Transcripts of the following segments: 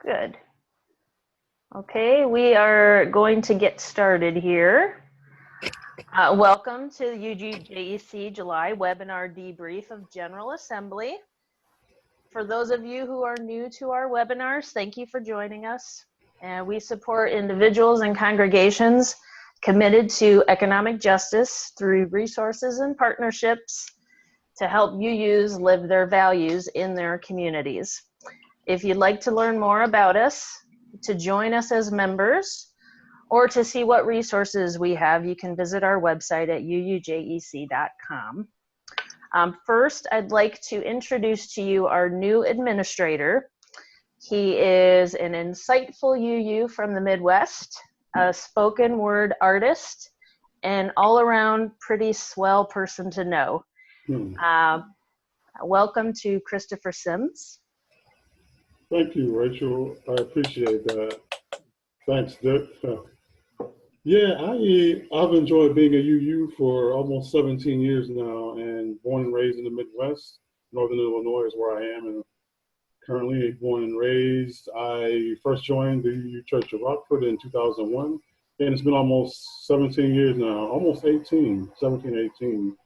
Good. Okay, we are going to get started here. Welcome to the UUJEC July webinar debrief of General Assembly. For those of you who are new to our webinars, thank you for joining us. We support individuals and congregations committed to economic justice through resources and partnerships to help UUs live their values in their communities. If you'd like to learn more about us, to join us as members, or to see what resources we have, you can visit our website at uujec.com. First, I'd like to introduce to you our new administrator. He is an insightful UU from the Midwest, a spoken word artist, and all around pretty swell person to know. Welcome to Christopher Sims. Thank you, Rachel. I appreciate that. Thanks, Dick. Yeah, I've enjoyed being a UU for almost 17 years now, and born and raised in the Midwest. Northern Illinois is where I am, and currently born and raised. I first joined the UU Church of Rockford in 2001, and it's been almost 17 years now, almost 17, 18.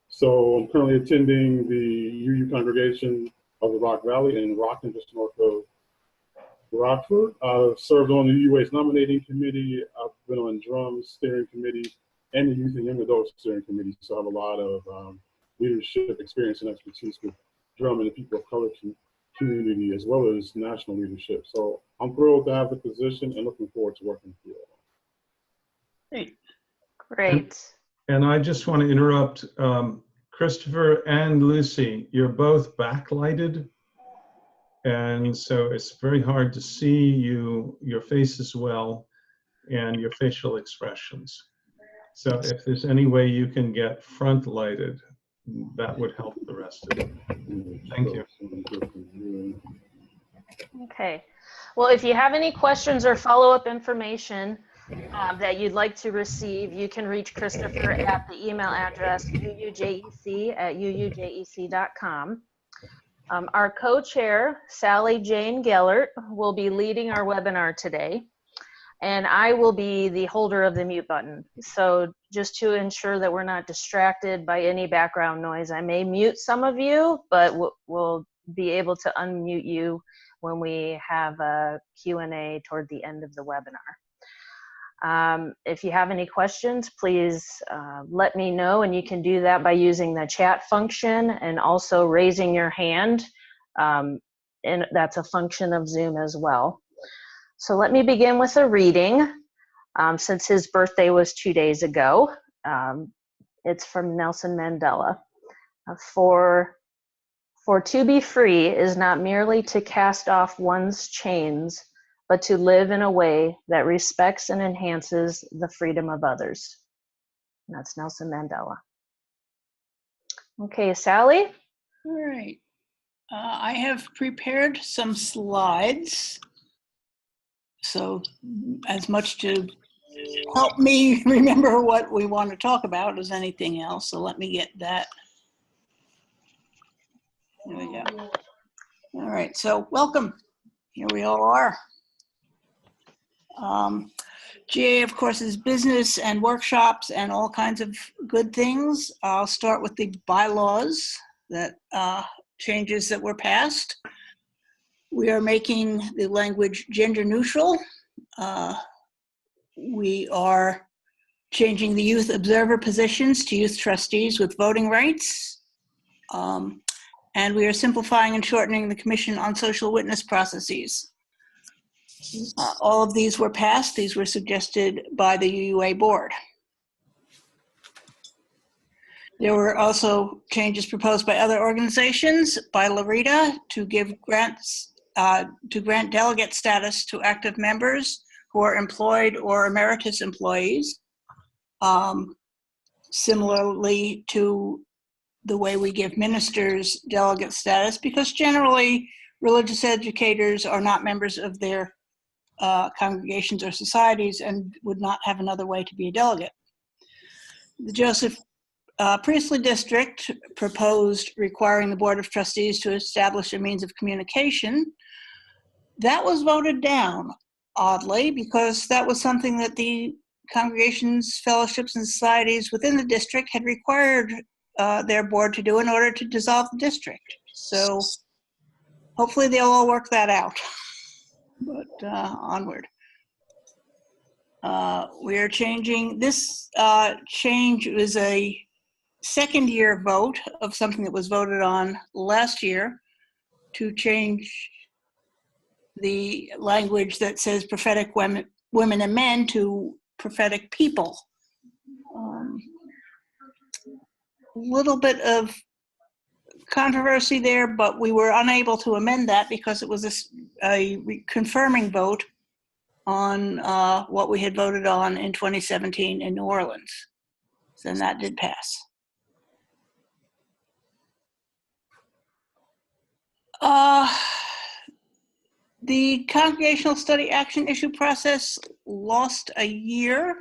So I'm currently attending the UU congregation of the Rock Valley in Rockton, just north of Rockford. I've served on the UUA's nominating committee. I've been on drums steering committee and the youth and young adult steering committee. So I have a lot of leadership experience and expertise with drum and the people of color community, as well as national leadership. So I'm thrilled to have the position and looking forward to working with you all. Great. Great. And I just want to interrupt. Christopher and Lucy, you're both backlighted, and so it's very hard to see your face as well and your facial expressions. So if there's any way you can get front lighted, that would help the rest of it. Thank you. Okay. Well, if you have any questions or follow-up information that you'd like to receive, you can reach Christopher at the email address uujec@uujec.com. Our co-chair, Sally Jane Gellert, will be leading our webinar today, and I will be the holder of the mute button. So just to ensure that we're not distracted by any background noise, I may mute some of you, but we'll be able to unmute you when we have a Q&A toward the end of the webinar. If you have any questions, please let me know, and you can do that by using the chat function and also raising your hand, and that's a function of Zoom as well. So let me begin with a reading. Since his birthday was 2 days ago, it's from Nelson Mandela. For to be free is not merely to cast off one's chains, but to live in a way that respects and enhances the freedom of others. And that's Nelson Mandela. Okay, Sally? All right. I have prepared some slides, so as much to help me remember what we want to talk about as anything else. So let me get that. There we go. All right, so welcome. Here we all are. GA, of course, is business and workshops and all kinds of good things. I'll start with the bylaws, that changes that were passed. We are making the language gender neutral. We are changing the youth observer positions to youth trustees with voting rights. And we are simplifying and shortening the Commission on Social Witness processes. All of these were passed. These were suggested by the UUA board. There were also changes proposed by other organizations, by Larita, to give grants, to grant delegate status to active members who are employed or emeritus employees. Similarly to the way we give ministers delegate status, because generally religious educators are not members of their congregations or societies and would not have another way to be a delegate. The Joseph Priestley District proposed requiring the Board of Trustees to establish a means of communication That was voted down, oddly, because that was something that the congregations, fellowships, and societies within the district had required their board to do in order to dissolve the district. So hopefully they'll all work that out. But onward. We are changing. This change was a second year vote of something that was voted on last year to change the language that says prophetic women and men to prophetic people. Little bit of controversy there, but we were unable to amend that because it was a confirming vote on what we had voted on in 2017 in New Orleans. So then that did pass. The Congregational Study Action Issue process lost a year,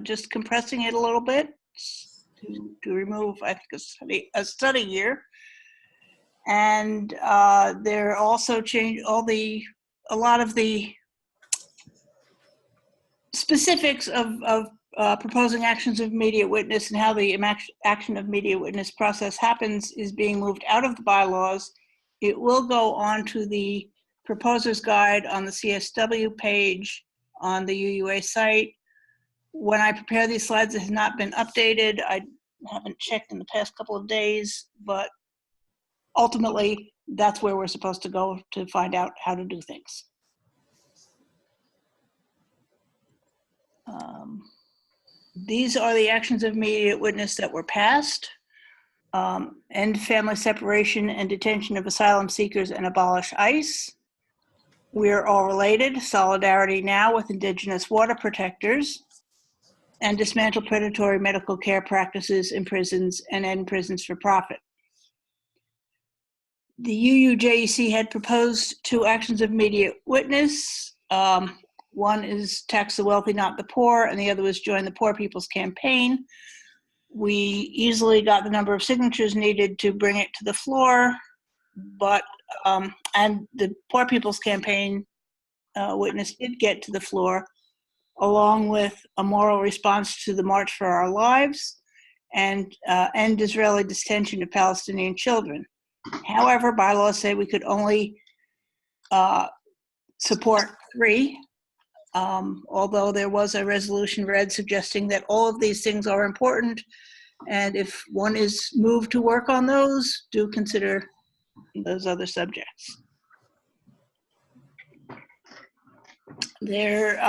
just compressing it a little bit to remove, I think, a study year. And there also changed a lot of the specifics of proposing actions of immediate witness and how the action of immediate witness process happens is being moved out of the bylaws. It will go on to the proposer's guide on the CSW page on the UUA site. When I prepare these slides, it has not been updated. I haven't checked in the past couple of days, but ultimately that's where we're supposed to go to find out how to do things. These are the actions of immediate witness that were passed. End family separation and detention of asylum seekers and abolish ICE. We're all related, solidarity now with indigenous water protectors, and dismantle predatory medical care practices in prisons and end prisons for profit. The UUJEC had proposed 2 actions of immediate witness. One is tax the wealthy, not the poor, and the other was join the Poor People's Campaign. We easily got the number of signatures needed to bring it to the floor, but, and the Poor People's Campaign witness did get to the floor, along with a moral response to the March for Our Lives and end Israeli detention of Palestinian children. However, bylaws say we could only support 3. Although there was a resolution read suggesting that all of these things are important, and if one is moved to work on those, do consider those other subjects. There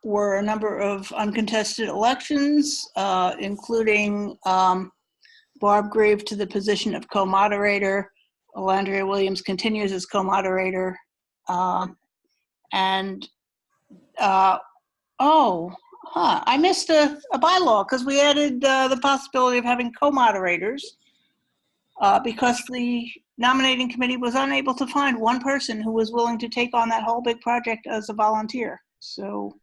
were a number of uncontested elections, including Barb Grieve to the position of co-moderator. Alandria Williams continues as co-moderator. I missed a bylaw because we added the possibility of having co-moderators because the nominating committee was unable to find one person who was willing to take on that whole big project as a volunteer. So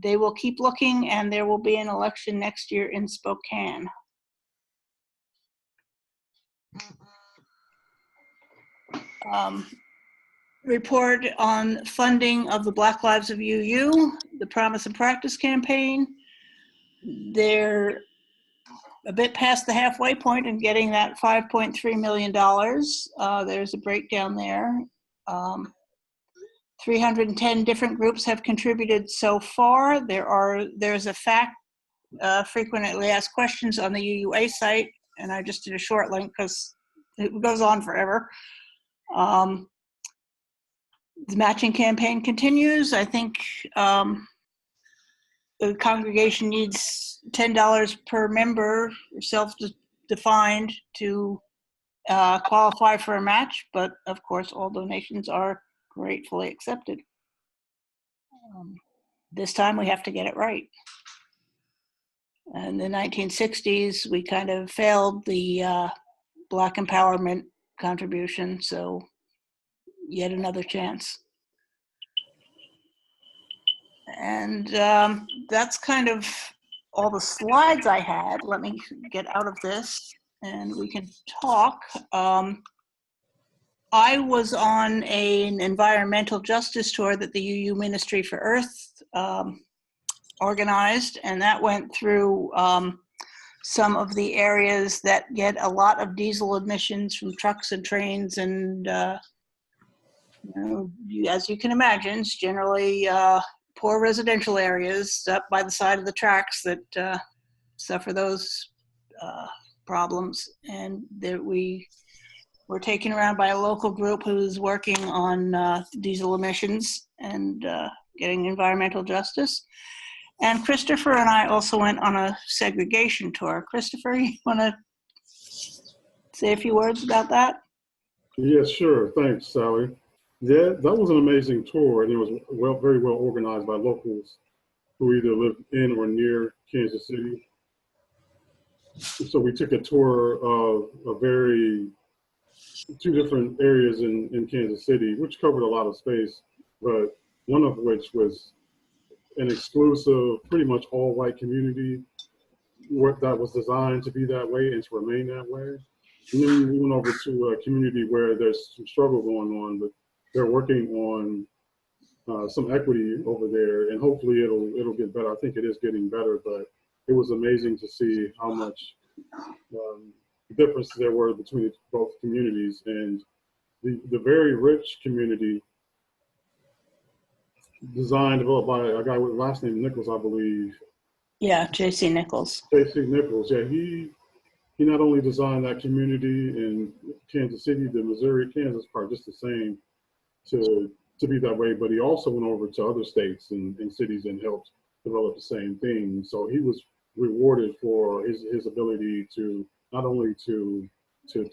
they will keep looking, and there will be an election next year in Spokane. Report on funding of the Black Lives of UU, the Promise and Practice campaign. They're a bit past the halfway point in getting that $5.3 million. There's a breakdown there. 310 different groups have contributed so far. There's a fact frequently asked questions on the UUA site, and I just did a short link because it goes on forever. The matching campaign continues. I think the congregation needs $10 per member, self-defined, to qualify for a match, but of course all donations are gratefully accepted. This time we have to get it right. In the 1960s, we kind of failed the Black empowerment contribution, so yet another chance. And that's kind of all the slides I had. Let me get out of this and we can talk. I was on an environmental justice tour that the UU Ministry for Earth organized, and that went through some of the areas that get a lot of diesel emissions from trucks and trains, and as you can imagine, it's generally poor residential areas up by the side of the tracks that suffer those problems. And that we were taken around by a local group who's working on diesel emissions and getting environmental justice. And Christopher and I also went on a segregation tour. Christopher, you want to say a few words about that? Yes, sure. Thanks, Sally. Yeah, that was an amazing tour, and it was very well organized by locals who either live in or near Kansas City. So we took a tour of two different areas in Kansas City, which covered a lot of space, but one of which was an exclusive, pretty much all-white community that was designed to be that way and to remain that way. And then we went over to a community where there's some struggle going on, but they're working on some equity over there, and hopefully it'll get better. I think it is getting better, but it was amazing to see how much difference there were between both communities. And the very rich community, developed by a guy with the last name Nichols, I believe. Yeah, J.C. Nichols. J.C. Nichols, yeah, he not only designed that community in Kansas City, the Missouri-Kansas part, just the same, to be that way, but he also went over to other states and cities and helped develop the same thing. So he was rewarded for his ability to not only to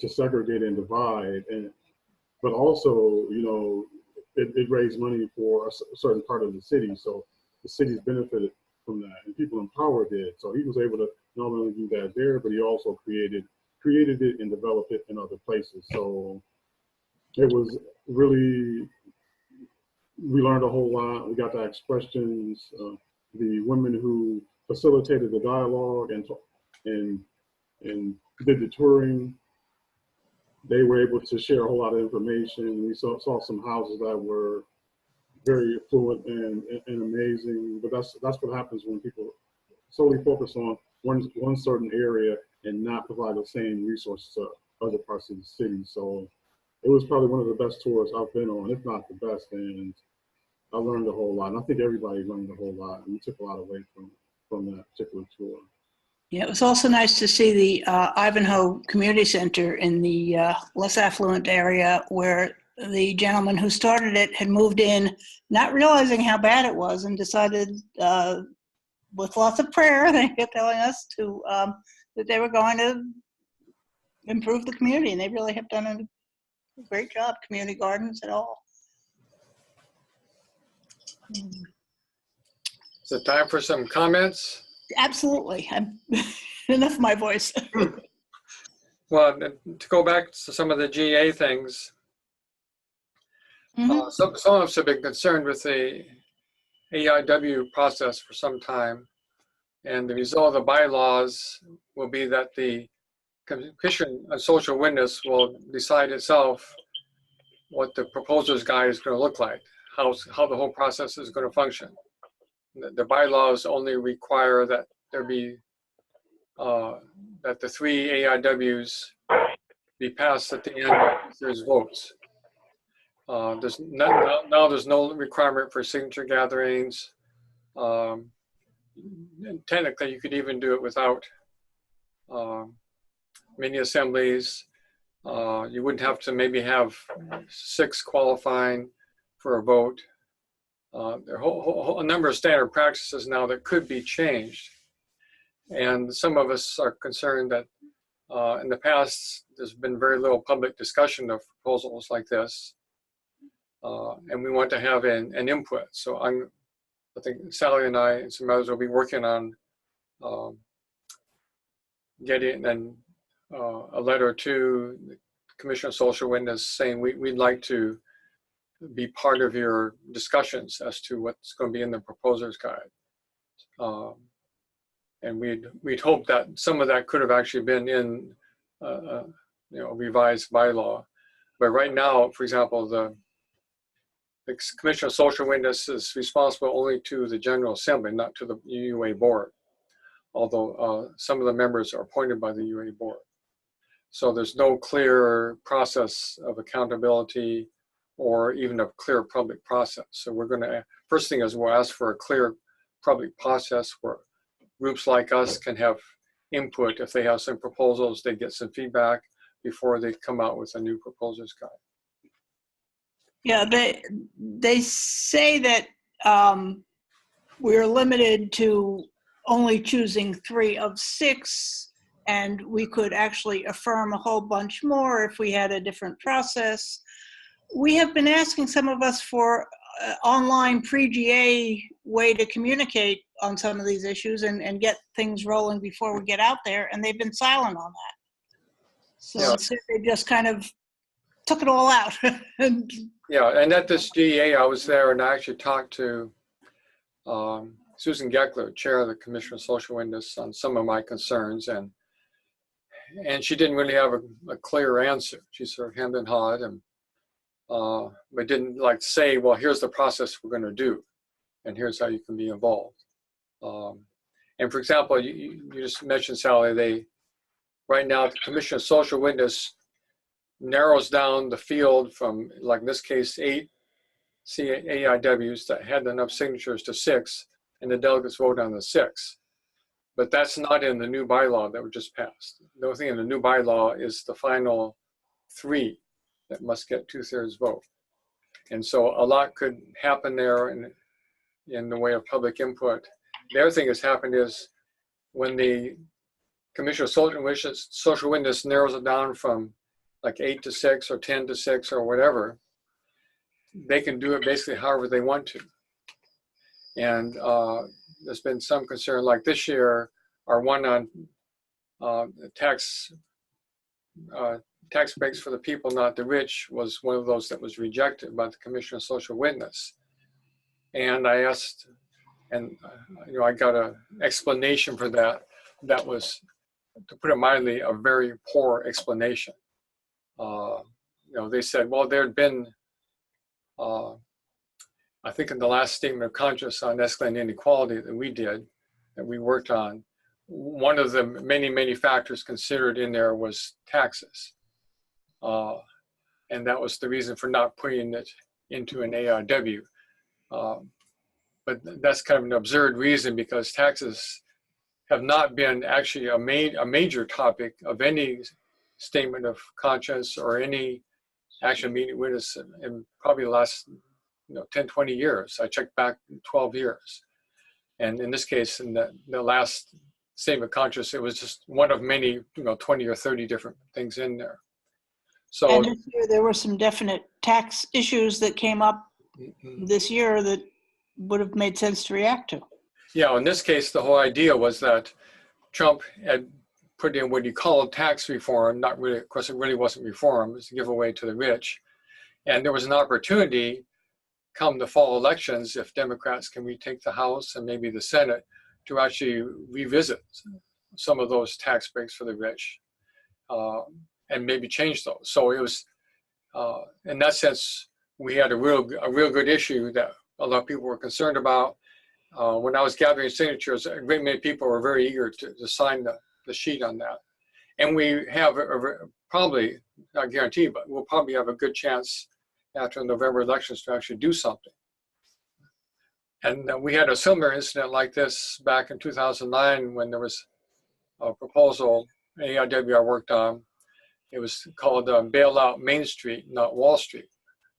segregate and divide, but also, it raised money for a certain part of the city. So the city's benefited from that, and people in power did. So he was able to not only do that there, but he also created it and developed it in other places. So it was really, we learned a whole lot. We got to ask questions. The women who facilitated the dialogue and did the touring, they were able to share a whole lot of information. We saw some houses that were very affluent and amazing. But that's what happens when people solely focus on one certain area and not provide the same resources to other parts of the city. So it was probably one of the best tours I've been on, if not the best. And I learned a whole lot. And I think everybody learned a whole lot. And we took a lot away from that particular tour. Yeah, it was also nice to see the Ivanhoe Community Center in the less affluent area, where the gentleman who started it had moved in, not realizing how bad it was, and decided with lots of prayer, they kept telling us to that they were going to improve the community, and they really have done a great job. Community gardens and all. Is it time for some comments? Absolutely. Enough of my voice. Well, to go back to some of the GA things, some of us have been concerned with the AIW process for some time, and the result of the bylaws will be that the Commission on Social Witness will decide itself what the proposer's guide is going to look like, how the whole process is going to function. The bylaws only require that there be that the 3 AIWs be passed at the end if there's votes. There's no requirement for signature gatherings. Technically, you could even do it without mini assemblies. You wouldn't have to maybe have 6 qualifying for a vote. There are a number of standard practices now that could be changed. And some of us are concerned that in the past, there's been very little public discussion of proposals like this. And we want to have an input. So I think Sally and I and some others will be working on getting a letter to the Commission on Social Witness saying we'd like to be part of your discussions as to what's going to be in the proposer's guide. And we'd hope that some of that could have actually been in a revised bylaw. But right now, for example, the Commission on Social Witness is responsible only to the General Assembly, not to the UUA board, although some of the members are appointed by the UUA board. So there's no clear process of accountability or even a clear public process. So we're going to, first thing is we'll ask for a clear public process where groups like us can have input. If they have some proposals, they get some feedback before they come out with a new proposals guide. Yeah, they say that we're limited to only choosing 3 of 6, and we could actually affirm a whole bunch more if we had a different process. We have been asking some of us for online pre-GA way to communicate on some of these issues and get things rolling before we get out there, and they've been silent on that. So Yeah. instead they just kind of took it all out. Yeah, and at this GEA, I was there and I actually talked to Susan Gellert, chair of the Commission on Social Witness, on some of my concerns, and she didn't really have a clear answer. She sort of hemmed and hawed, and but didn't like say, well, here's the process we're going to do, and here's how you can be involved. And for example, you just mentioned, Sally, right now the Commission on Social Witness narrows down the field from, like in this case, 8 AIWs that had enough signatures to 6, and the delegates vote on the 6. But that's not in the new bylaw that was just passed. The only thing in the new bylaw is the final 3 that must get 2/3 vote. And so a lot could happen there in the way of public input. The other thing that's happened is when the Commission of Social Witness narrows it down from like 8 to 6 or 10 to 6 or whatever, they can do it basically however they want to. And there's been some concern, like this year, our one on tax breaks for the people, not the rich, was one of those that was rejected by the Commission of Social Witness. And I asked, and I got an explanation for that. That was, to put it mildly, a very poor explanation. They said, well, there had been, I think in the last statement of conscience on escalating inequality that we worked on, one of the many, many factors considered in there was taxes. And that was the reason for not putting it into an AIW. But that's kind of an absurd reason, because taxes have not been actually a major topic of any statement of conscience or any action meeting witness in probably the last 10, 20 years. I checked back 12 years. And in this case, in the last statement of conscience, it was just one of many, 20 or 30 different things in there. So, and this year there were some definite tax issues that came up this year that would have made sense to react to. Yeah, in this case, the whole idea was that Trump had put in what he called tax reform, not really, of course, it really wasn't reform, it was a giveaway to the rich. And there was an opportunity come the fall elections, if Democrats can retake the House and maybe the Senate, to actually revisit some of those tax breaks for the rich and maybe change those. So it was, in that sense, we had a real good issue that a lot of people were concerned about. When I was gathering signatures, a great many people were very eager to sign the sheet on that. And we have probably, not guaranteed, but we'll probably have a good chance after the November elections to actually do something. And we had a similar incident like this back in 2009 when there was a proposal, AIW I worked on. It was called Bailout Main Street, not Wall Street.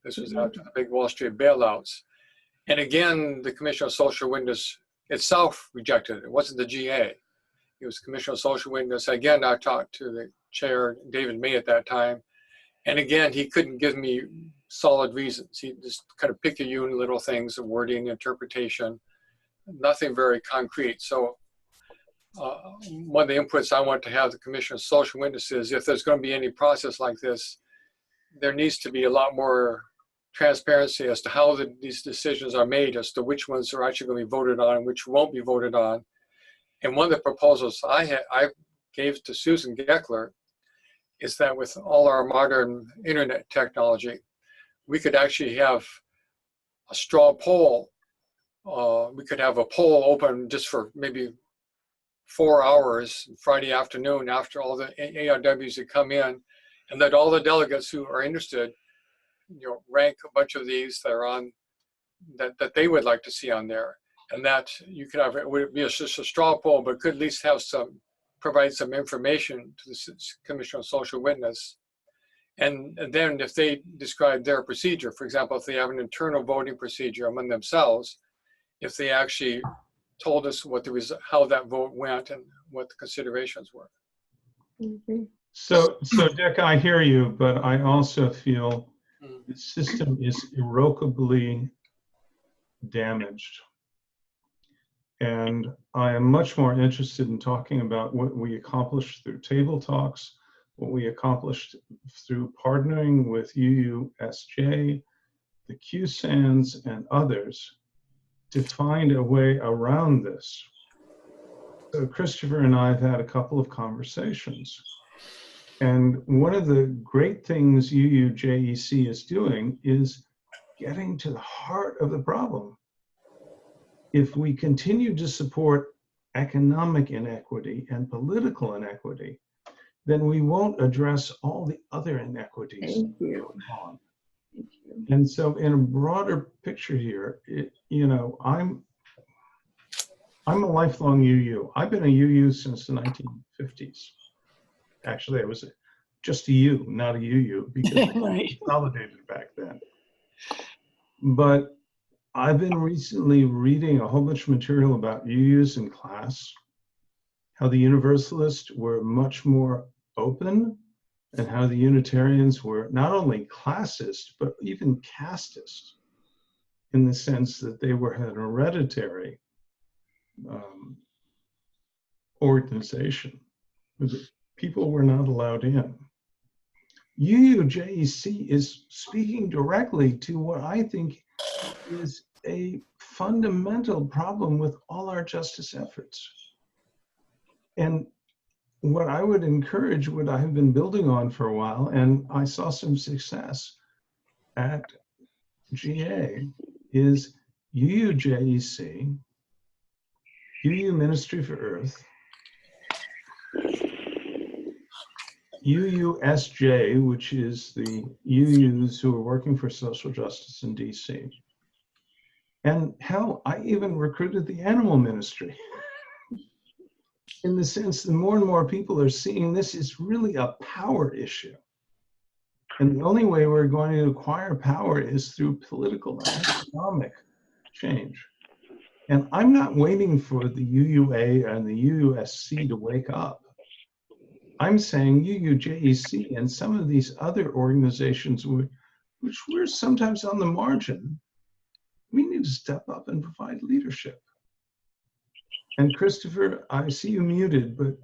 This was after the big Wall Street bailouts. And again, the Commission on Social Witness itself rejected it. It wasn't the GA. It was Commission on Social Witness. Again, I talked to the chair, David May, at that time. And again, he couldn't give me solid reasons. He just kind of picked a few little things, the wording, interpretation, nothing very concrete. So one of the inputs I want to have the Commission on Social Witness is, if there's going to be any process like this, there needs to be a lot more transparency as to how these decisions are made, as to which ones are actually going to be voted on and which won't be voted on. And one of the proposals I gave to Susan Gellert is that with all our modern internet technology, we could actually have a straw poll. We could have a poll open just for maybe 4 hours Friday afternoon after all the AIWs had come in, and let all the delegates who are interested, rank a bunch of these that are on that they would like to see on there, and that you could have, it would be just a straw poll, but could at least have provide some information to the Commission on Social Witness. And then if they describe their procedure, for example, if they have an internal voting procedure among themselves, if they actually told us how that vote went and what the considerations were. Mm-hmm. So Dick, I hear you, but I also feel the system is irrevocably damaged. And I am much more interested in talking about what we accomplished through table talks, what we accomplished through partnering with UUSJ, the QSANs, and others to find a way around this. So Christopher and I have had a couple of conversations. And one of the great things UUJEC is doing is getting to the heart of the problem. If we continue to support economic inequity and political inequity, then we won't address all the other inequities going on. And so in a broader picture here, I'm a lifelong UU. I've been a UU since the 1950s. Actually, I was just a U, not a UU, because it was consolidated back then. But I've been recently reading a whole bunch of material about UUs in class, how the Universalists were much more open, and how the Unitarians were not only classist, but even casteist, in the sense that they were an hereditary organization. People were not allowed in. UUJEC is speaking directly to what I think is a fundamental problem with all our justice efforts. And what I would encourage, what I have been building on for a while, and I saw some success at GA, is UUJEC, UU Ministry for Earth, UUSJ, which is the UUs who are working for social justice in DC. And hell, I even recruited the animal ministry. In the sense that more and more people are seeing this is really a power issue. And the only way we're going to acquire power is through political and economic change. And I'm not waiting for the UUA and the UUSC to wake up. I'm saying UUJEC and some of these other organizations, which we're sometimes on the margin, we need to step up and provide leadership. And Christopher, I see you muted, but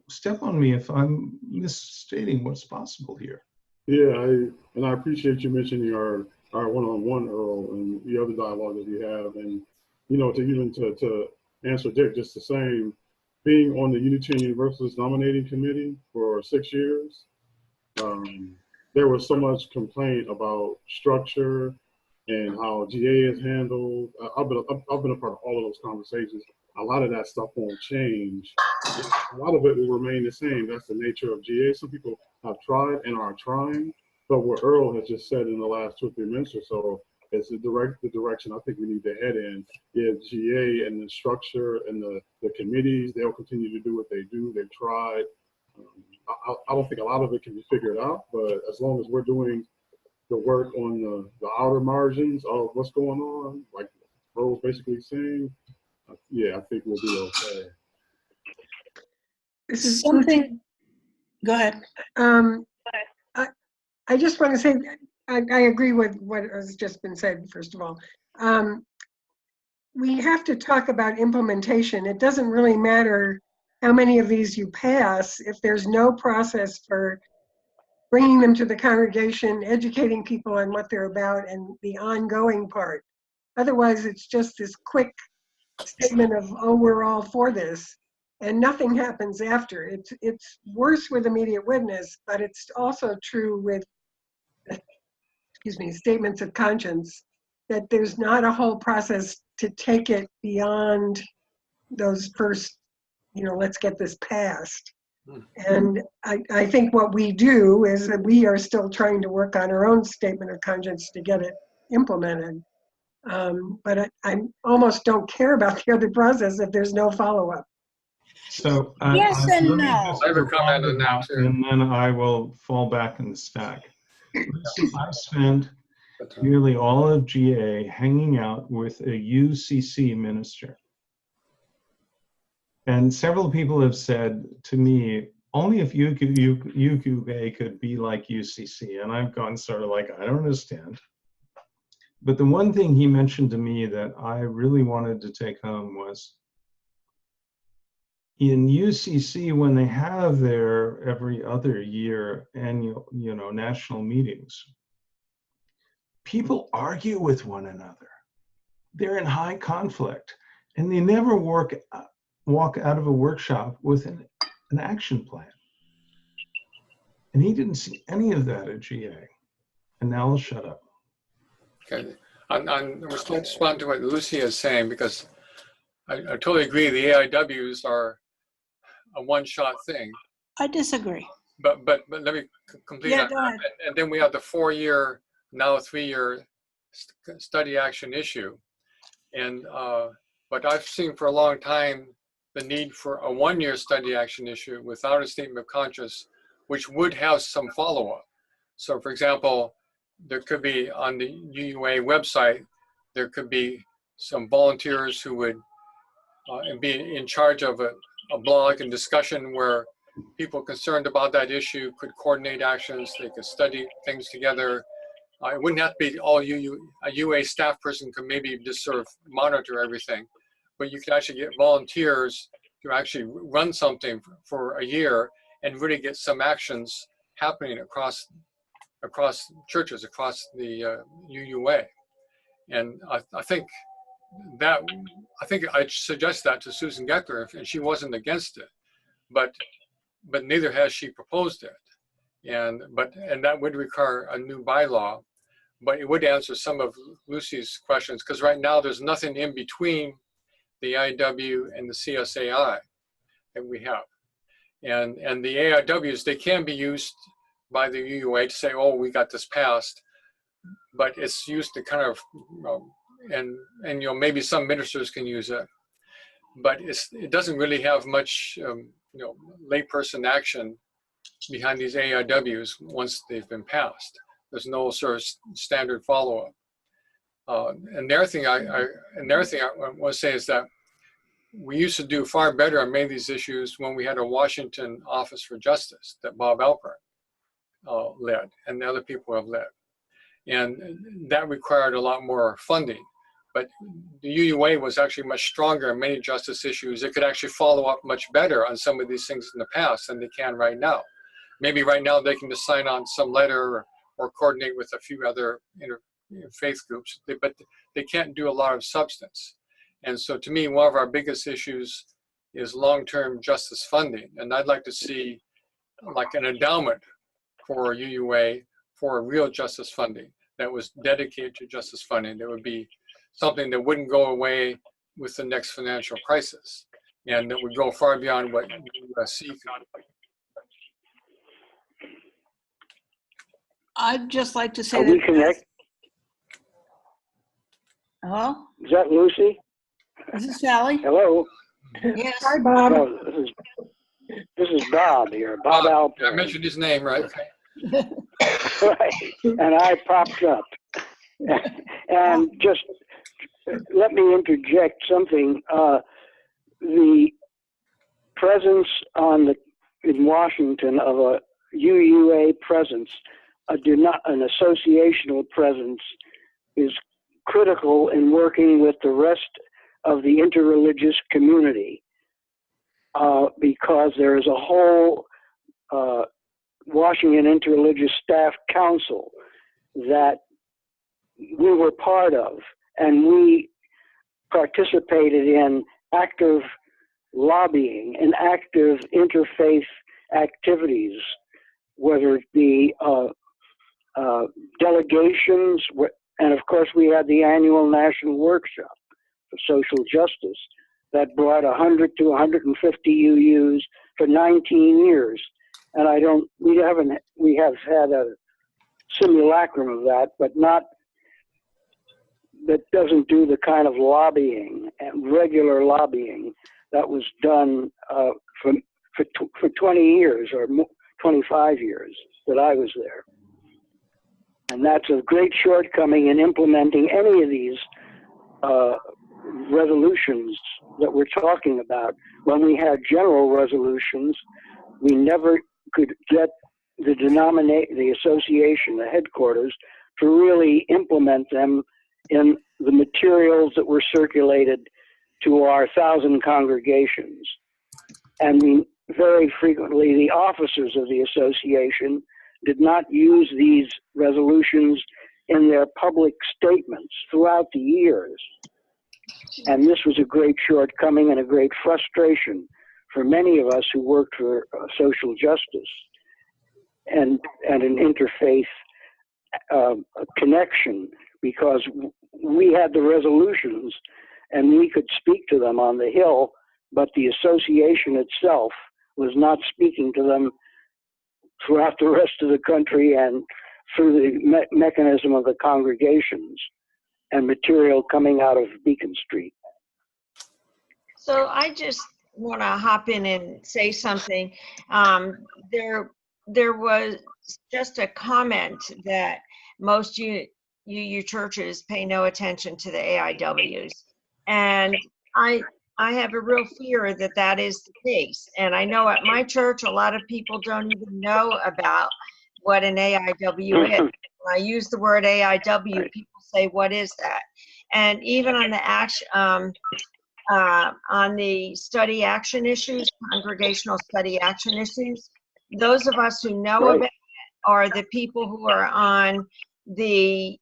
step on me if I'm misstating what's possible here. Yeah, I appreciate you mentioning our one-on-one, Earl, and the other dialogue that we have, and to answer Dick, just the same. Being on the Unitarian Universalist nominating committee for 6 years, there was so much complaint about structure and how GA is handled. I've been a part of all of those conversations. A lot of that stuff won't change. A lot of it will remain the same. That's the nature of GA. Some people have tried and are trying, but what Earl has just said in the last 2 or 3 minutes or so is the direction I think we need to head in. Yeah, GA and the structure and the committees, they'll continue to do what they do. They've tried. I don't think a lot of it can be figured out, but as long as we're doing the work on the outer margins of what's going on, like Earl's basically saying, yeah, I think we'll be okay. This is Something. Go ahead. I just want to say I agree with what has just been said. First of all, we have to talk about implementation. It doesn't really matter how many of these you pass if there's no process for bringing them to the congregation, educating people on what they're about, and the ongoing part. Otherwise, it's just this quick statement of, oh, we're all for this. and nothing happens after. It's worse with immediate witness, but it's also true with, excuse me, statements of conscience, that there's not a whole process to take it beyond those first, let's get this passed. And I think what we do is that we are still trying to work on our own statement of conscience to get it implemented. But I almost don't care about the other process if there's no follow-up. So Yes and let me no. just I have a respond comment to on that, too. and then I will fall back in the stack. Listen, I spent nearly all of GA hanging out with a UCC minister. And several people have said to me, only if UUJEC could be like UCC. And I've gone sort of like, I don't understand. But the one thing he mentioned to me that I really wanted to take home was, in UCC, when they have their every other year annual, national meetings, people argue with one another. They're in high conflict, and they never walk out of a workshop with an action plan. And he didn't see any of that at GA. And now I'll shut up. Okay, I'm respond to what Lucy is saying, because I totally agree. The AIWs are a one-shot thing. I disagree. But let me complete Yeah, that. go ahead. And then we have the 4-year, now 3-year study action issue. And but I've seen for a long time the need for a 1-year study action issue without a statement of conscience, which would have some follow-up. So for example, there could be on the UUA website, there could be some volunteers who would be in charge of a blog and discussion where people concerned about that issue could coordinate actions, they could study things together. It wouldn't have to be all a UA staff person could maybe just sort of monitor everything, but you could actually get volunteers to actually run something for a year and really get some actions happening across churches, across the UUA. And I think I'd suggest that to Susan Geckler, and she wasn't against it, but neither has she proposed it. And that would require a new bylaw, but it would answer some of Lucy's questions, because right now there's nothing in between the AIW and the CSAI that we have. And the AIWs, they can be used by the UUA to say, oh, we got this passed, but it's used to kind of, and maybe some ministers can use it, but it doesn't really have much, layperson action behind these AIWs once they've been passed. There's no sort of standard follow-up. And the other thing I want to say is that we used to do far better on many of these issues when we had a Washington Office for Justice that Bob Alpern led, and the other people have led. And that required a lot more funding. But the UUA was actually much stronger in many justice issues. It could actually follow up much better on some of these things in the past than they can right now. Maybe right now they can just sign on some letter or coordinate with a few other faith groups, but they can't do a lot of substance. And so to me, one of our biggest issues is long-term justice funding. And I'd like to see like an endowment for UUA for real justice funding that was dedicated to justice funding. That would be something that wouldn't go away with the next financial crisis, and that would go far beyond what USC could. I'd just like to say Are that. we connect? Hello? Is that Lucy? This is Sally. Hello? Yes. Hi, Bob. No, this is Bob here, Bob Alpern. I mentioned his name, right? Right. And I popped up. And just let me interject something. The presence in Washington of a UUA presence, an associational presence, is critical in working with the rest of the interreligious community, because there is a whole Washington Interreligious Staff Council that we were part of, and we participated in active lobbying and active interfaith activities, whether it be delegations, and of course we had the annual national workshop for social justice that brought 100 to 150 UUs for 19 years. And we have had a simulacrum of that, but that doesn't do the kind of lobbying and regular lobbying that was done for 20 years or 25 years that I was there. And that's a great shortcoming in implementing any of these resolutions that we're talking about. When we had general resolutions, we never could get the association, the headquarters, to really implement them in the materials that were circulated to our 1,000 congregations. And very frequently, the officers of the association did not use these resolutions in their public statements throughout the years. And this was a great shortcoming and a great frustration for many of us who worked for social justice and an interfaith connection, because we had the resolutions and we could speak to them on the Hill, but the association itself was not speaking to them throughout the rest of the country and through the mechanism of the congregations and material coming out of Beacon Street. So I just want to hop in and say something. There was just a comment that most UU churches pay no attention to the AIWs. And I have a real fear that that is the case. And I know at my church, a lot of people don't even know about what an AIW is. When I use the word AIW, people say, what is that? And even on the study action issues, congregational study action issues, those of us who know about it are the people who are on the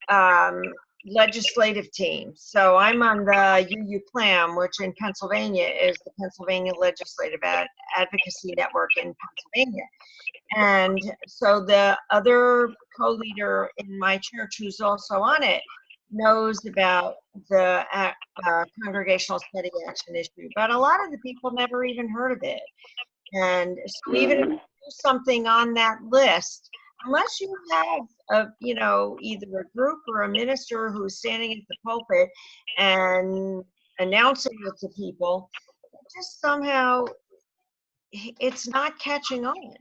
legislative team. So I'm on the UU-PLAM, which in Pennsylvania is the Pennsylvania Legislative Advocacy Network in Pennsylvania. And so the other co-leader in my church who's also on it knows about the congregational study action issue, but a lot of the people never even heard of it. And so even if you do something on that list, unless you have either a group or a minister who's standing at the pulpit and announcing it to people, just somehow it's not catching on.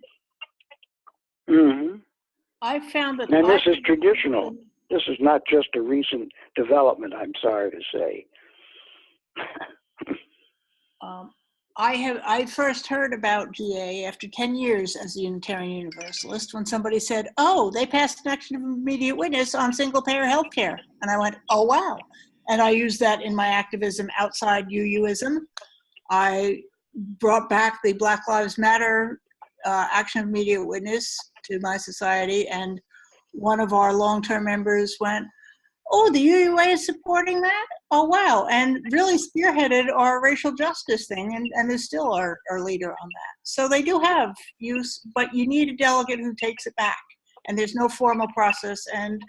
Mm-hmm. I found that. And this is traditional. This is not just a recent development, I'm sorry to say. I first heard about GA after 10 years as a Unitarian Universalist when somebody said, oh, they passed an action of immediate witness on single-payer healthcare. And I went, oh, wow. And I used that in my activism outside UUism. I brought back the Black Lives Matter action of immediate witness to my society, and one of our long-term members went, oh, the UUA is supporting that? Oh, wow. And really spearheaded our racial justice thing and is still our leader on that. So they do have use, but you need a delegate who takes it back. And there's no formal process, and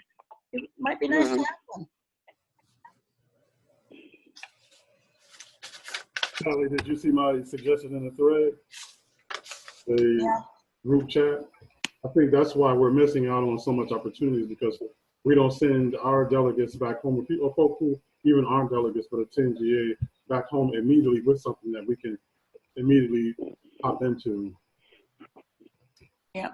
it might be nice to have one. Sally, did you see my suggestion in the thread? The group chat? I think that's why we're missing out on so much opportunities, because we don't send our delegates back home, or folk who even aren't delegates but attend GA back home immediately with something that we can immediately hop into. Yeah.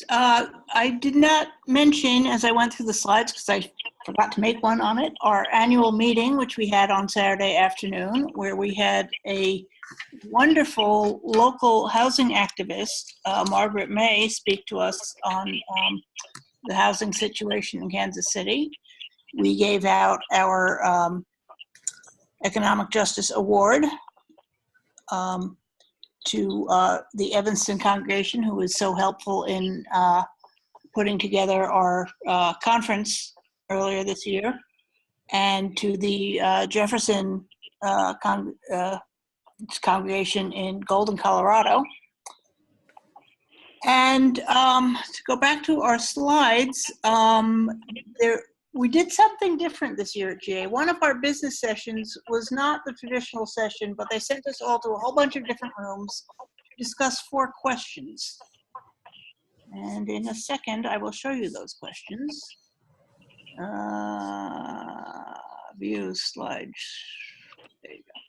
I did not mention, as I went through the slides, because I forgot to make one on it, our annual meeting, which we had on Saturday afternoon, where we had a wonderful local housing activist, Margaret May, speak to us on the housing situation in Kansas City. We gave out our Economic Justice Award to the Evanston congregation, who was so helpful in putting together our conference earlier this year, and to the Jefferson congregation in Golden, Colorado. And to go back to our slides, we did something different this year at GA. One of our business sessions was not the traditional session, but they sent us all to a whole bunch of different rooms to discuss 4 questions. And in a second, I will show you those questions. View slides. There you go.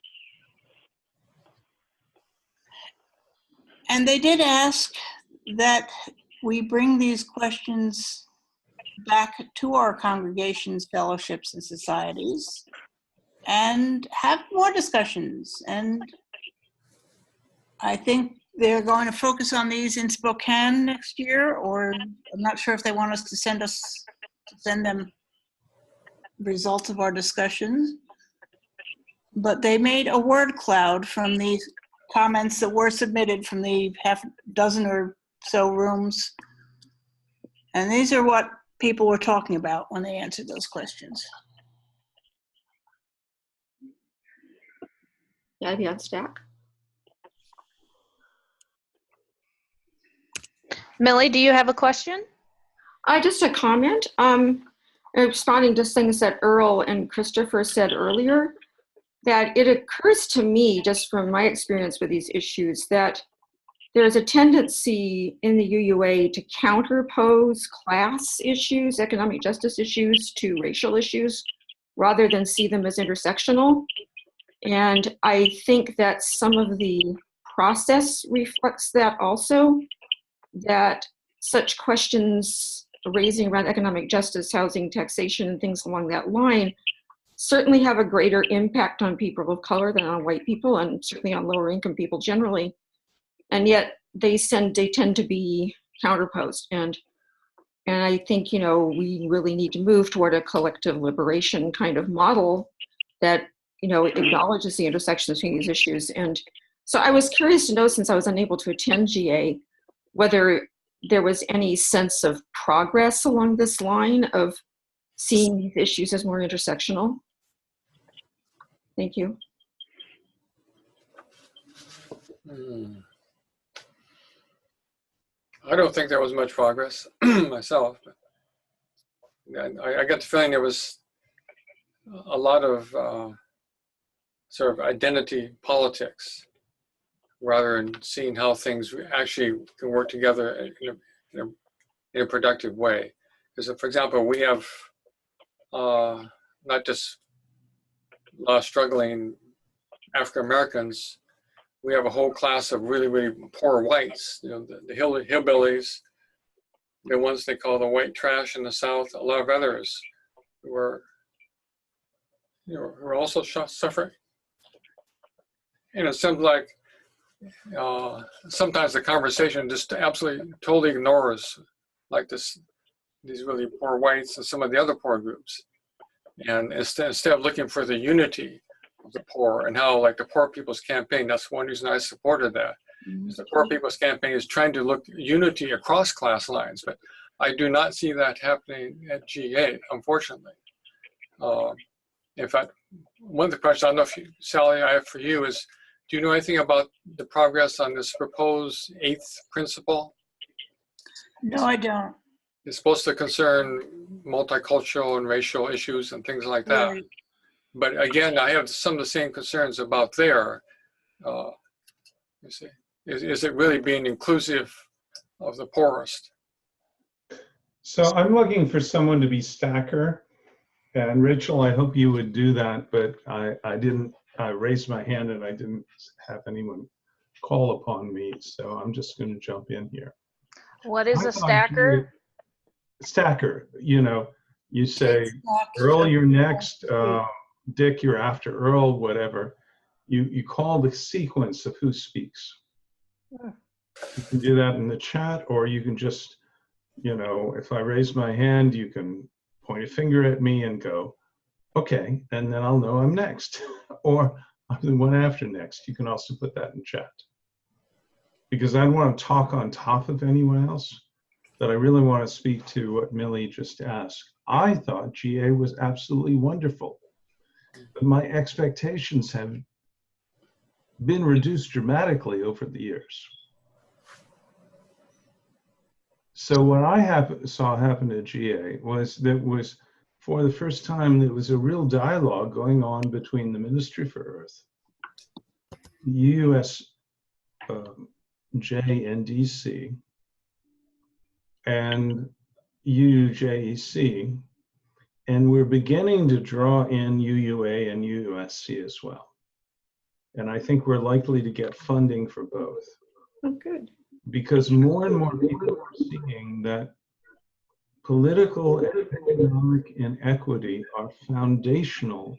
And they did ask that we bring these questions back to our congregations, fellowships, and societies and have more discussions. And I think they're going to focus on these in Spokane next year, or I'm not sure if they want us to send them results of our discussions. But they made a word cloud from the comments that were submitted from the half dozen or so rooms. And these are what people were talking about when they answered those questions. Yeah, I'd be on stack. Millie, do you have a question? Just a comment. Responding to things that Earl and Christopher said earlier, that it occurs to me, just from my experience with these issues, that there's a tendency in the UUA to counterpose class issues, economic justice issues, to racial issues, rather than see them as intersectional. And I think that some of the process reflects that also, that such questions raising around economic justice, housing, taxation, and things along that line certainly have a greater impact on people of color than on white people, and certainly on lower income people generally. And yet they tend to be counterposed. And I think, you know, we really need to move toward a collective liberation kind of model that, you know, acknowledges the intersection between these issues. And so I was curious to know, since I was unable to attend GA, whether there was any sense of progress along this line of seeing these issues as more intersectional. Thank you. I don't think there was much progress myself. I got the feeling there was a lot of sort of identity politics, rather than seeing how things actually can work together in a productive way. Because, for example, we have not just struggling African Americans, we have a whole class of really, really poor whites, you know, the hillbillies, the ones they call the white trash in the South, a lot of others who are, you know, who are also suffering. And it seems like sometimes the conversation just absolutely totally ignores like these really poor whites and some of the other poor groups. And instead of looking for the unity of the poor and how, like, the Poor People's Campaign, that's one reason I supported that. Mm-hmm. The Poor People's Campaign is trying to look unity across class lines, but I do not see that happening at GA, unfortunately. In fact, one of the questions, I don't know if Sally, I have for you is, do you know anything about the progress on this proposed 8th principle? No, I don't. It's supposed to concern multicultural and racial issues and things like that. Right. But again, I have some of the same concerns about there. You see, is it really being inclusive of the poorest? So I'm looking for someone to be stacker. And Rachel, I hope you would do that, but I didn't. I raised my hand and I didn't have anyone call upon me, so I'm just going to jump in here. What is a stacker? Stacker, you know, you say, Earl, you're next, Dick, you're after Earl, whatever. You call the sequence of who speaks. You can do that in the chat, or you can just, you know, if I raise my hand, you can point a finger at me and go, okay, and then I'll know I'm next, or I'm the one after next. You can also put that in chat. Because I don't want to talk on top of anyone else, but I really want to speak to what Millie just asked. I thought GA was absolutely wonderful. But my expectations have been reduced dramatically over the years. So what I saw happen at GA was for the first time, there was a real dialogue going on between the Ministry for Earth, UUSJ and DC, and UUJEC, and we're beginning to draw in UUA and UUSC as well. And I think we're likely to get funding for both. Oh, good. Because more and more people are seeing that political, economic inequity are foundational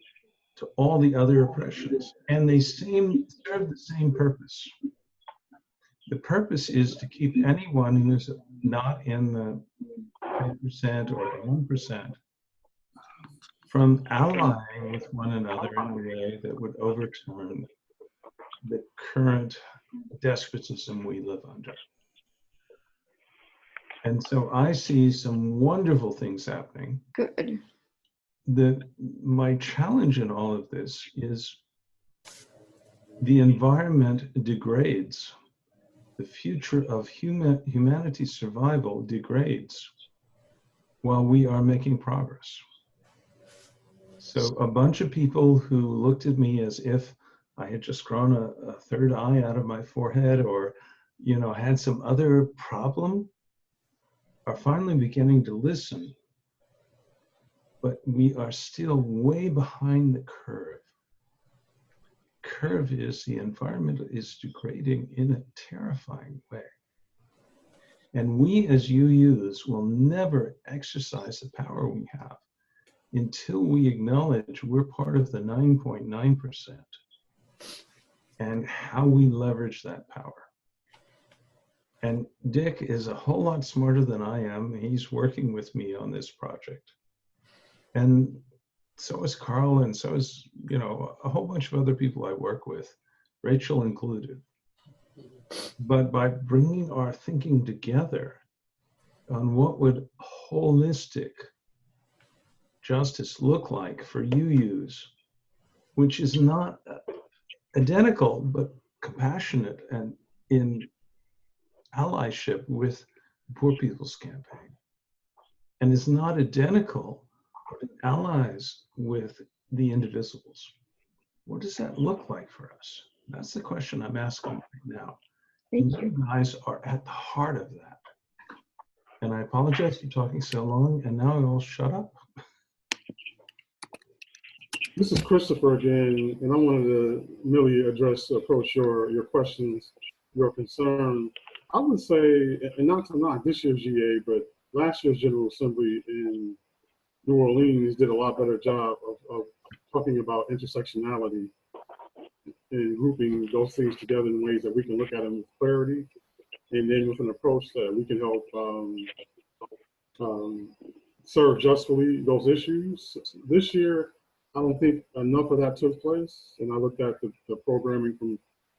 to all the other oppressions, and they serve the same purpose. The purpose is to keep anyone who's not in the 10% or the 1% from allying with one another in a way that would overturn the current despotism we live under. And so I see some wonderful things happening. Good. My challenge in all of this is the environment degrades. The future of humanity's survival degrades while we are making progress. So a bunch of people who looked at me as if I had just grown a third eye out of my forehead, or, you know, had some other problem, are finally beginning to listen. But we are still way behind the curve. Curve is the environment is degrading in a terrifying way. And we as UUs will never exercise the power we have until we acknowledge we're part of the 9.9% and how we leverage that power. And Dick is a whole lot smarter than I am. He's working with me on this project. And so is Carl, and so is, you know, a whole bunch of other people I work with, Rachel included. But by bringing our thinking together on what would holistic justice look like for UUs, which is not identical, but compassionate and in allyship with the Poor People's Campaign, and is not identical but allies with the indivisibles. What does that look like for us? That's the question I'm asking right now. And you guys are at the heart of that. And I apologize for talking so long, and now I'll shut up. This is Christopher again, and I wanted to merely approach your questions, your concern. I would say, and not to knock this year's GA, but last year's General Assembly in New Orleans did a lot better job of talking about intersectionality and grouping those things together in ways that we can look at them with clarity, and then with an approach that we can help serve justly those issues. This year, I don't think enough of that took place, and I looked at the programming from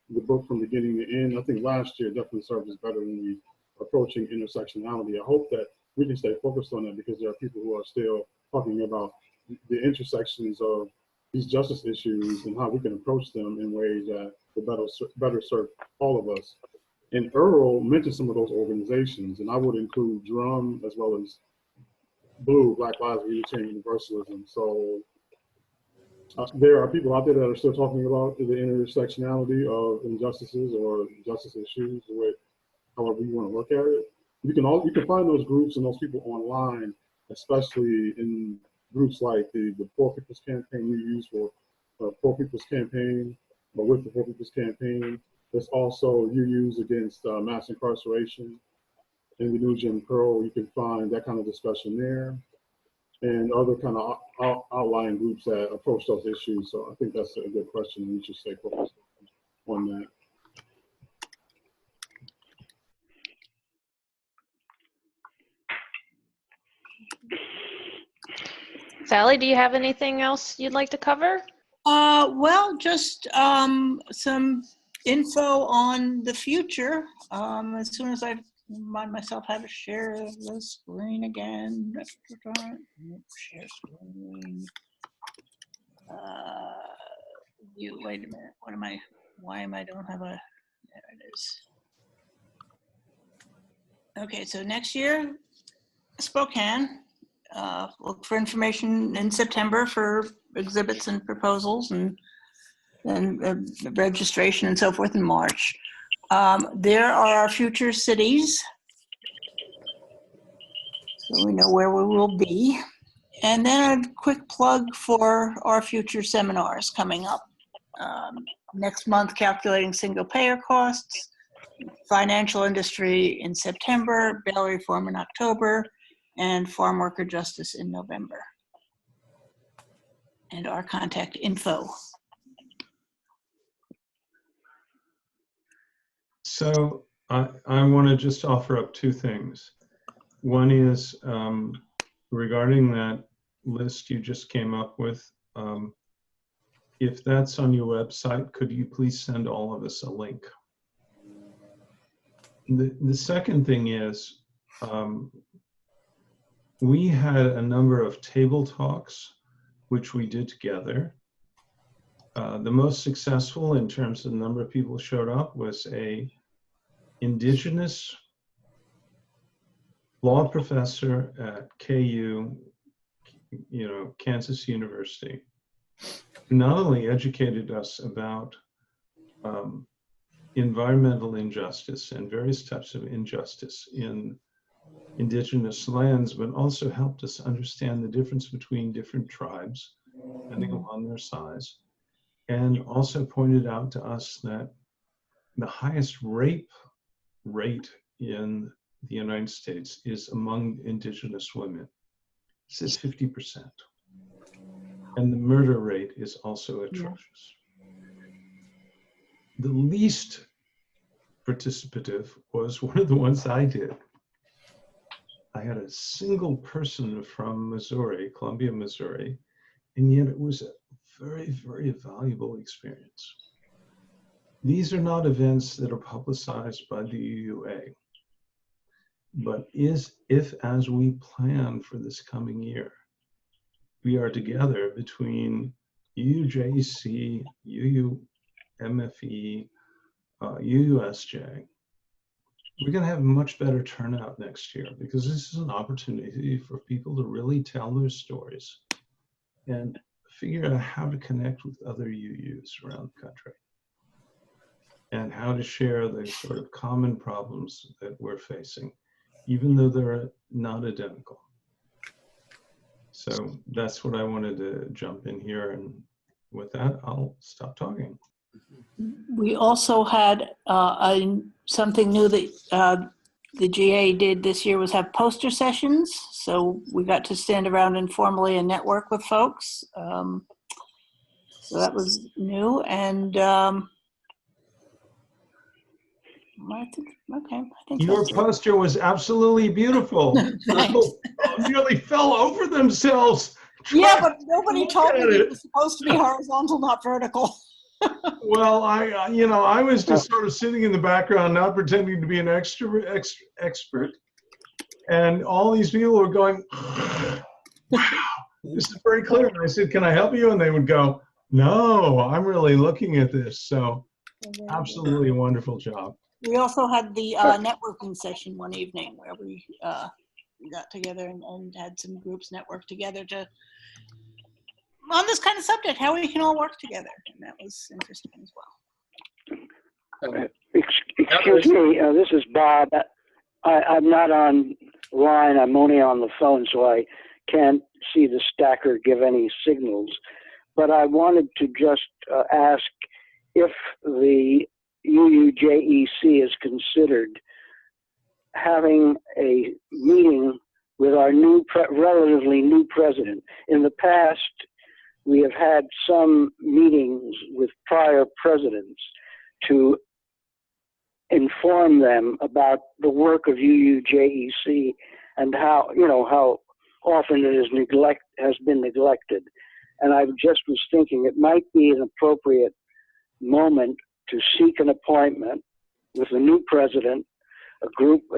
the book from beginning to end. I think last year definitely served us better when we approaching intersectionality. I hope that we can stay focused on that, because there are people who are still talking about the intersections of these justice issues and how we can approach them in ways that will better serve all of us. And Earl mentioned some of those organizations, and I would include DRUM as well as Blue, Black Lives Unitarian Universalism. So there are people out there that are still talking about the intersectionality of injustices or justice issues, however you want to look at it. You can find those groups and those people online, especially in groups like the Poor People's Campaign we use for Poor People's Campaign, but with the Poor People's Campaign. There's also UUs against mass incarceration and the new Jim Crow. You can find that kind of discussion there, and other kind of outlying groups that approach those issues. So I think that's a good question. We should stay focused on that. Sally, do you have anything else you'd like to cover? Well, just some info on the future. As soon as I remind myself how to share the screen again. Share screen. wait a minute, why am I don't have a, there it is. Okay, so next year, Spokane, look for information in September for exhibits and proposals and registration and so forth in March. There are our future cities, so we know where we will be. And then a quick plug for our future seminars coming up. Next month, calculating single payer costs, financial industry in September, bail reform in October, and farm worker justice in November. And our contact info. So I want to just offer up two things. One is regarding that list you just came up with. If that's on your website, could you please send all of us a link? The second thing is we had a number of table talks which we did together. The most successful in terms of the number of people who showed up was a indigenous law professor at KU, Kansas University, who not only educated us about environmental injustice and various types of injustice in indigenous lands, but also helped us understand the difference between different tribes, depending upon their size, and also pointed out to us that the highest rape rate in the United States is among indigenous women. It says 50%. And the murder rate is also atrocious. The least participative was one of the ones I did. I had a single person from Missouri, Columbia, Missouri, and yet it was a very, very valuable experience. These are not events that are publicized by the UUA, but if as we plan for this coming year, we are together between UUJEC, UUMFE, UUSJ, we're going to have a much better turnout next year, because this is an opportunity for people to really tell their stories and figure out how to connect with other UUs around the country and how to share the sort of common problems that we're facing, even though they're not identical. So that's what I wanted to jump in here, and with that, I'll stop talking. We also had something new that the GA did this year was have poster sessions. So we got to stand around informally and network with folks. So that was new. And I think your poster was absolutely beautiful. People nearly fell over themselves. Yeah, but nobody told me it was supposed to be horizontal, not vertical. Well, I was just sort of sitting in the background, not pretending to be an expert. And all these people were going, wow, this is very clear. And I said, can I help you? And they would go, no, I'm really looking at this. So absolutely a wonderful job. We also had the networking session one evening where we got together and had some groups network together on this kind of subject, how we can all work together. And that was interesting as well. Excuse me, this is Bob. I'm not online, I'm only on the phone, so I can't see the stacker give any signals. But I wanted to just ask if the UUJEC is considered having a meeting with our relatively new president. In the past, we have had some meetings with prior presidents to inform them about the work of UUJEC and how often it has been neglected. And I just was thinking it might be an appropriate moment to seek an appointment with the new president, a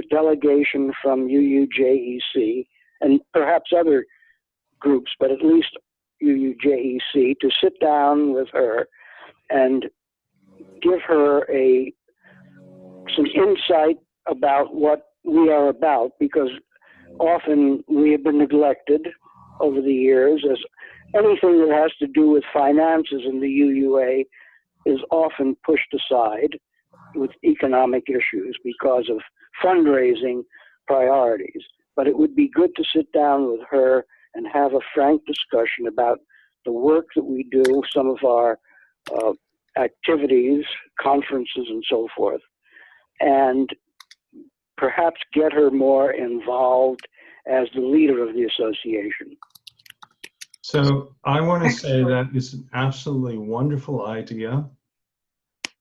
delegation from UUJEC, and perhaps other groups, but at least UUJEC, to sit down with her and give her some insight about what we are about, because often we have been neglected over the years, as anything that has to do with finances in the UUA is often pushed aside with economic issues because of fundraising priorities. But it would be good to sit down with her and have a frank discussion about the work that we do, some of our activities, conferences, and so forth, and perhaps get her more involved as the leader of the association. So I want to say that it's an absolutely wonderful idea.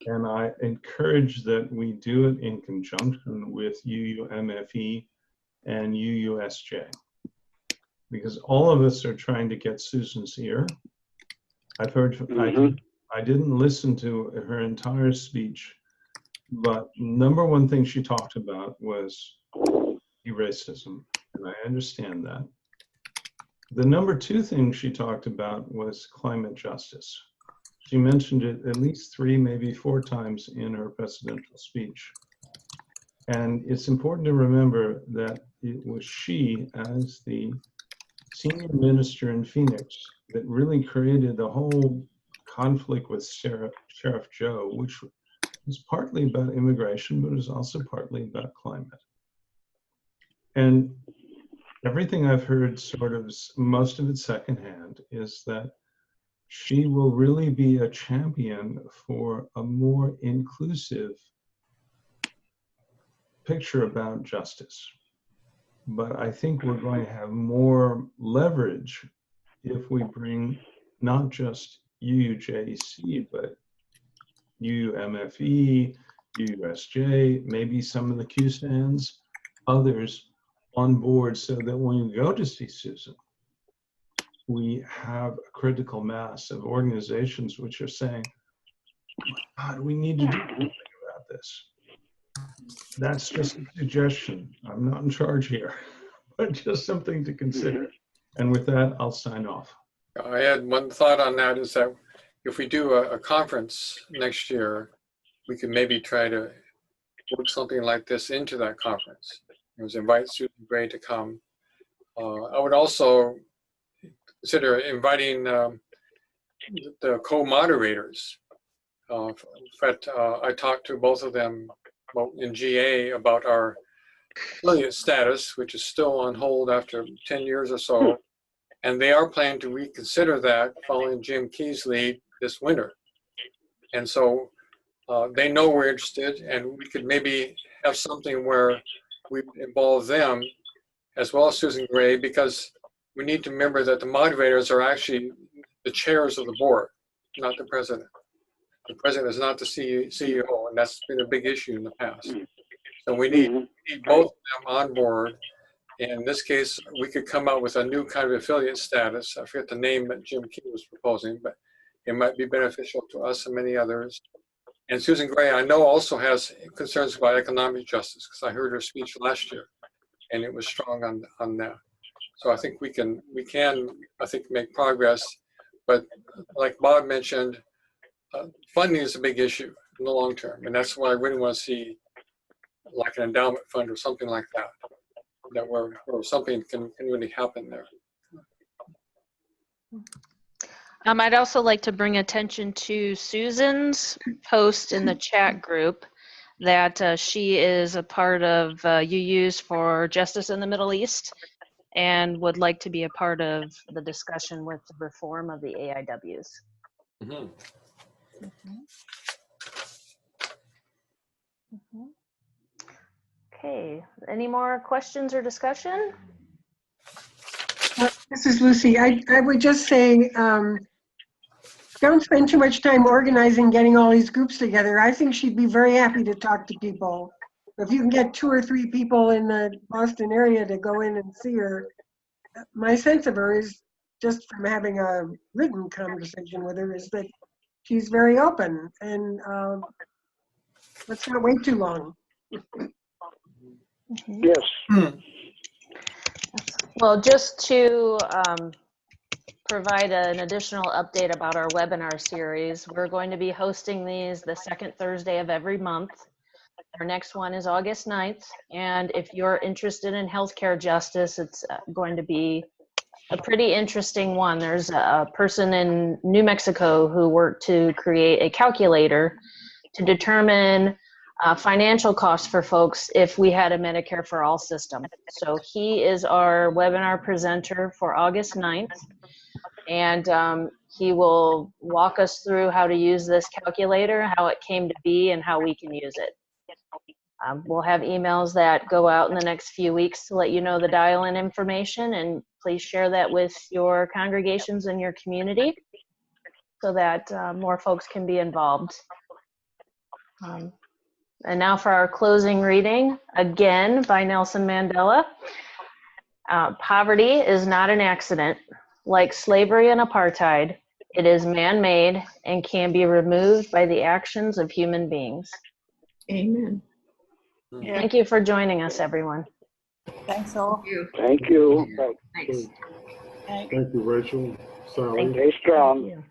And I encourage that we do it in conjunction with UUMFE and UUSJ, because all of us are trying to get Susan's ear. I've heard, I didn't listen to her entire speech, but number one thing she talked about was racism, and I understand that. The number two thing she talked about was climate justice. She mentioned it at least 3, maybe 4 times in her presidential speech. And it's important to remember that it was she, as the senior minister in Phoenix, that really created the whole conflict with Sheriff Joe, which was partly about immigration, but it was also partly about climate. And everything I've heard, sort of most of it secondhand, is that she will really be a champion for a more inclusive picture about justice. But I think we're going to have more leverage if we bring not just UUJEC, but UUMFE, UUSJ, maybe some of the Q stands, others on board, so that when we go to see Susan, we have a critical mass of organizations which are saying, God, we need to do something about this. That's just a suggestion. I'm not in charge here, but just something to consider. And with that, I'll sign off. I had one thought on that, is that if we do a conference next year, we could maybe try to work something like this into that conference. It was invite Susan Gray to come. I would also consider inviting the co-moderators. In fact, I talked to both of them in GA about our affiliate status, which is still on hold after 10 years or so. And they are planning to reconsider that following Jim Key's lead this winter. And so they know we're interested, and we could maybe have something where we involve them as well as Susan Gray, because we need to remember that the moderators are actually the chairs of the board, not the president. The president is not the CEO, and that's been a big issue in the past. So we need both of them on board. And in this case, we could come out with a new kind of affiliate status. I forget the name that Jim Key was proposing, but it might be beneficial to us and many others. And Susan Gray, I know, also has concerns about economic justice, because I heard her speech last year, and it was strong on that. So I think we can, I think, make progress. But like Bob mentioned, funding is a big issue in the long term, and that's why I really want to see like an endowment fund or something like that, that where something can really happen there. I'd also like to bring attention to Susan's post in the chat group that she is a part of UUs for Justice in the Middle East and would like to be a part of the discussion with the reform of the AIWs. Okay, any more questions or discussion? This is Lucy. I would just say, don't spend too much time organizing, getting all these groups together. I think she'd be very happy to talk to people. If you can get 2 or 3 people in the Boston area to go in and see her, my sense of her is, just from having a written conversation with her, is that she's very open, and let's not wait too long. Yes. Well, just to provide an additional update about our webinar series. We're going to be hosting these the second Thursday of every month. Our next one is August 9th. And if you're interested in healthcare justice, it's going to be a pretty interesting one. There's a person in New Mexico who worked to create a calculator to determine financial costs for folks if we had a Medicare for All system. So he is our webinar presenter for August 9th. And he will walk us through how to use this calculator, how it came to be, and how we can use it. We'll have emails that go out in the next few weeks to let you know the dial-in information, and please share that with your congregations and your community so that more folks can be involved. And now for our closing reading, again by Nelson Mandela. Poverty is not an accident. Like slavery and apartheid, it is man-made and can be removed by the actions of human beings. Amen. Yeah. Thank you for joining us, everyone. Thanks all. Thank you. Thanks. Thank you, Rachel, Sally. Stay strong. Thank you.